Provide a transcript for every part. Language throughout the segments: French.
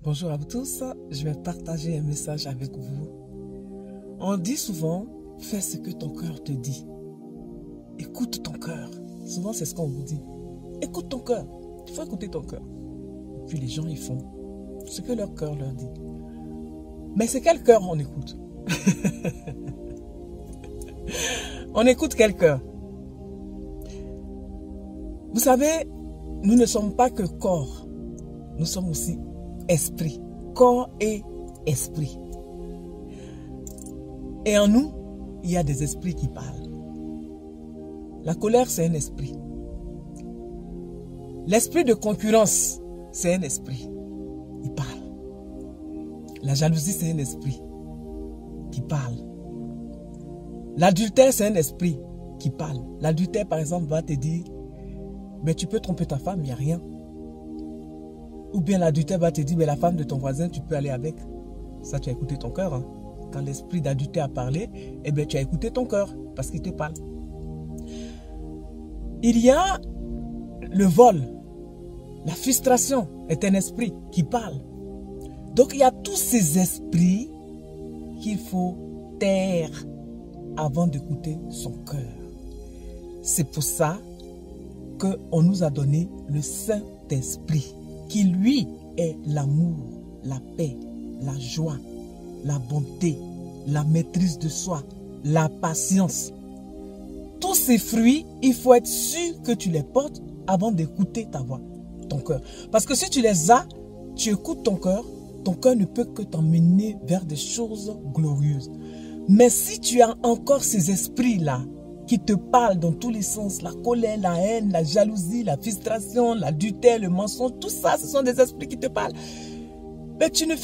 Bonjour à vous tous, je vais partager un message avec vous. On dit souvent, fais ce que ton cœur te dit. Écoute ton cœur. Souvent c'est ce qu'on vous dit. Écoute ton cœur. Il faut écouter ton cœur. Et puis les gens ils font ce que leur cœur leur dit. Mais c'est quel cœur on écoute? On écoute quel cœur? Vous savez, nous ne sommes pas que corps. Nous sommes aussi esprit. Corps et esprit. Et en nous, il y a des esprits qui parlent. La colère, c'est un esprit. L'esprit de concurrence, c'est un esprit. Il parle. La jalousie, c'est un esprit qui parle. L'adultère, c'est un esprit qui parle. L'adultère, par exemple, va te dire, mais tu peux tromper ta femme, il n'y a rien. Ou bien l'adultère va te dire, mais la femme de ton voisin, tu peux aller avec. Ça, tu as écouté ton cœur. Hein? Quand l'esprit d'adultère a parlé, eh bien, tu as écouté ton cœur parce qu'il te parle. Il y a le vol. La frustration est un esprit qui parle. Donc, il y a tous ces esprits qu'il faut taire avant d'écouter son cœur. C'est pour ça qu'on nous a donné le Saint-Esprit, qui lui est l'amour, la paix, la joie, la bonté, la maîtrise de soi, la patience. Tous ces fruits, il faut être sûr que tu les portes avant d'écouter ta voix, ton cœur. Parce que si tu les as, tu écoutes ton cœur ne peut que t'emmener vers des choses glorieuses. Mais si tu as encore ces esprits-là qui te parlent dans tous les sens, la colère, la haine, la jalousie, la frustration, l'adultère, le mensonge, tout ça, ce sont des esprits qui te parlent. Mais tu ne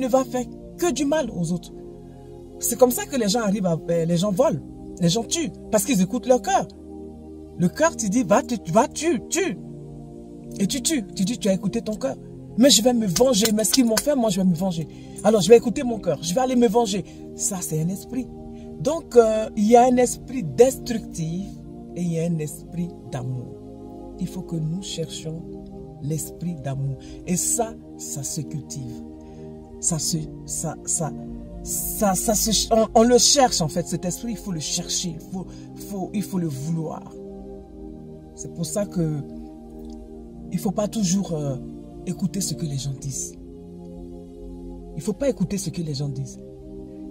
vas faire que du mal aux autres. C'est comme ça que les gens arrivent les gens volent, les gens tuent, parce qu'ils écoutent leur cœur. Le cœur te dit, tue. Et tu tues. Tu dis, tu as écouté ton cœur. Mais je vais me venger. Mais ce qu'ils m'ont fait, moi, je vais me venger. Alors, je vais écouter mon cœur. Je vais aller me venger. Ça, c'est un esprit. Donc, il y a un esprit destructif et il y a un esprit d'amour. Il faut que nous cherchions l'esprit d'amour. Et ça se cultive. On le cherche, en fait, cet esprit. Il faut le chercher. Il faut le vouloir. C'est pour ça que il ne faut pas toujours écouter ce que les gens disent. Il ne faut pas écouter ce que les gens disent.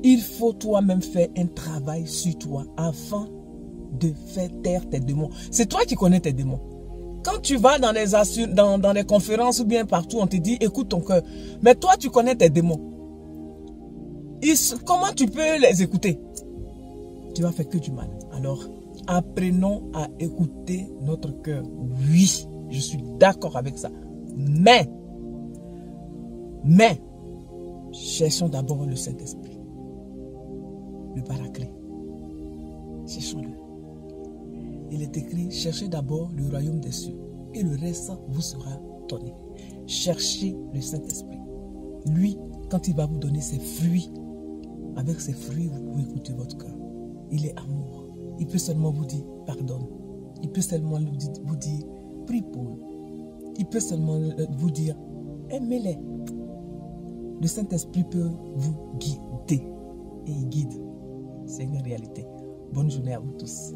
Il faut toi-même faire un travail sur toi afin de faire taire tes démons. C'est toi qui connais tes démons. Quand tu vas dans les conférences ou bien partout, on te dit écoute ton cœur. Mais toi, tu connais tes démons. Comment tu peux les écouter? Tu vas faire que du mal. Alors, apprenons à écouter notre cœur. Oui, je suis d'accord avec ça. Mais, cherchons d'abord le Saint-Esprit. Le Paraclet. Cherchons-le. Il est écrit, cherchez d'abord le royaume des cieux et le reste vous sera donné. Cherchez le Saint-Esprit. Lui, quand il va vous donner ses fruits, avec ses fruits, vous pouvez écouter votre cœur. Il est amour. Il peut seulement vous dire pardonne. Il peut seulement vous dire prie pour eux. Il peut seulement vous dire aimez-les. Le Saint-Esprit peut vous guider. Et il guide. C'est une réalité. Bonne journée à vous tous.